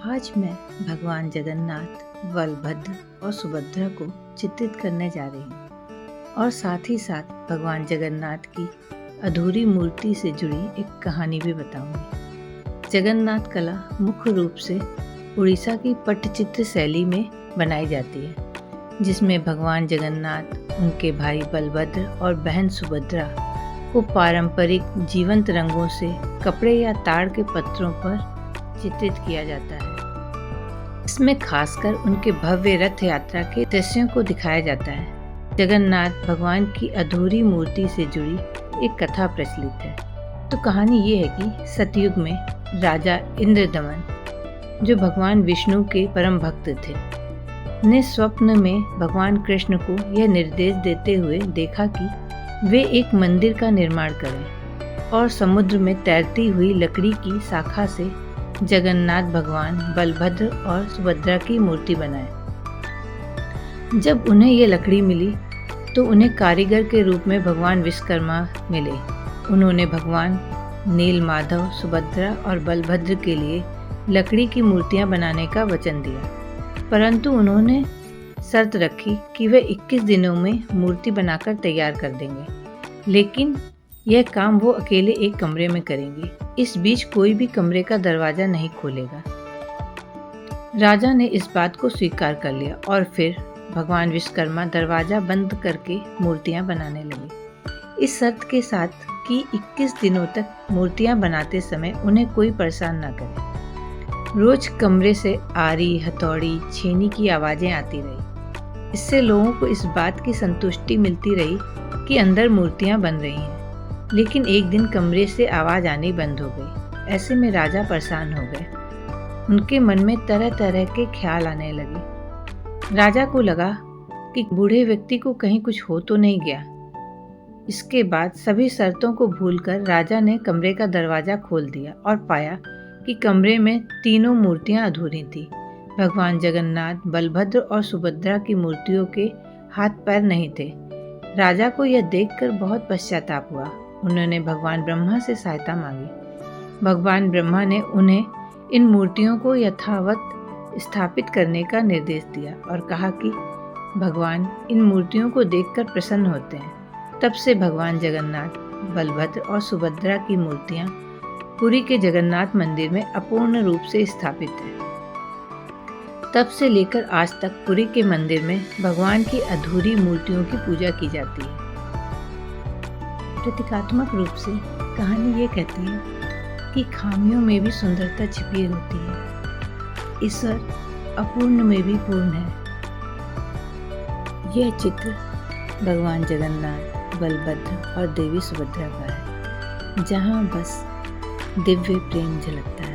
आज मैं भगवान जगन्नाथ, बलभद्र और सुभद्रा को चित्रित करने जा रही हूँ और साथ ही साथ भगवान जगन्नाथ की अधूरी मूर्ति से जुड़ी एक कहानी भी बताऊंगी। जगन्नाथ कला मुख्य रूप से उड़ीसा की पट्टचित्र शैली में बनाई जाती है, जिसमें भगवान जगन्नाथ, उनके भाई बलभद्र और बहन सुभद्रा को पारंपरिक जीवंत रंगों से कपड़े या ताड़ के पत्रों पर चित्रित किया जाता है। इसमें खासकर उनके भव्य रथ यात्रा के दृश्यों को दिखाया जाता है। जगन्नाथ भगवान की अधूरी मूर्ति से जुड़ी एक कथा प्रचलित है। तो कहानी ये है कि सतयुग में राजा इंद्रदमन, जो भगवान विष्णु के परम भक्त थे, ने स्वप्न में भगवान कृष्ण को यह निर्देश देते हुए देखा कि वे एक मंदिर का निर्माण करें और समुद्र में तैरती हुई लकड़ी की शाखा से जगन्नाथ भगवान, बलभद्र और सुभद्रा की मूर्ति बनाए। जब उन्हें ये लकड़ी मिली तो उन्हें कारीगर के रूप में भगवान विश्वकर्मा मिले। उन्होंने भगवान नील माधव, सुभद्रा और बलभद्र के लिए लकड़ी की मूर्तियां बनाने का वचन दिया, परंतु उन्होंने शर्त रखी कि वे 21 दिनों में मूर्ति बनाकर तैयार कर देंगे, लेकिन यह काम वो अकेले एक कमरे में करेंगे। इस बीच कोई भी कमरे का दरवाजा नहीं खोलेगा। राजा ने इस बात को स्वीकार कर लिया और फिर भगवान विश्वकर्मा दरवाजा बंद करके मूर्तियां बनाने लगे, इस शर्त के साथ कि 21 दिनों तक मूर्तियां बनाते समय उन्हें कोई परेशान न करे। रोज कमरे से आरी, हथौड़ी, छेनी की आवाजें आती रही। इससे लोगों को इस बात की संतुष्टि मिलती रही कि अंदर मूर्तियां बन रही हैं। लेकिन एक दिन कमरे से आवाज आनी बंद हो गई। ऐसे में राजा परेशान हो गए। उनके मन में तरह तरह के ख्याल आने लगे। राजा को लगा कि बूढ़े व्यक्ति को कहीं कुछ हो तो नहीं गया। इसके बाद सभी शर्तों को भूलकर राजा ने कमरे का दरवाजा खोल दिया और पाया कि कमरे में तीनों मूर्तियां अधूरी थी। भगवान जगन्नाथ, बलभद्र और सुभद्रा की मूर्तियों के हाथ पैर नहीं थे। राजा को यह देखकर बहुत पश्चाताप हुआ। उन्होंने भगवान ब्रह्मा से सहायता मांगी। भगवान ब्रह्मा ने उन्हें इन मूर्तियों को यथावत स्थापित करने का निर्देश दिया और कहा कि भगवान इन मूर्तियों को देखकर प्रसन्न होते हैं। तब से भगवान जगन्नाथ, बलभद्र और सुभद्रा की मूर्तियां पुरी के जगन्नाथ मंदिर में अपूर्ण रूप से स्थापित हैं। तब से लेकर आज तक पुरी के मंदिर में भगवान की अधूरी मूर्तियों की पूजा की जाती है। प्रतीकात्मक रूप से कहानी ये कहती है कि खामियों में भी सुंदरता छिपी होती है। ईश्वर अपूर्ण में भी पूर्ण है। यह चित्र भगवान जगन्नाथ, बलभद्र और देवी सुभद्रा का है, जहाँ बस दिव्य प्रेम झलकता है।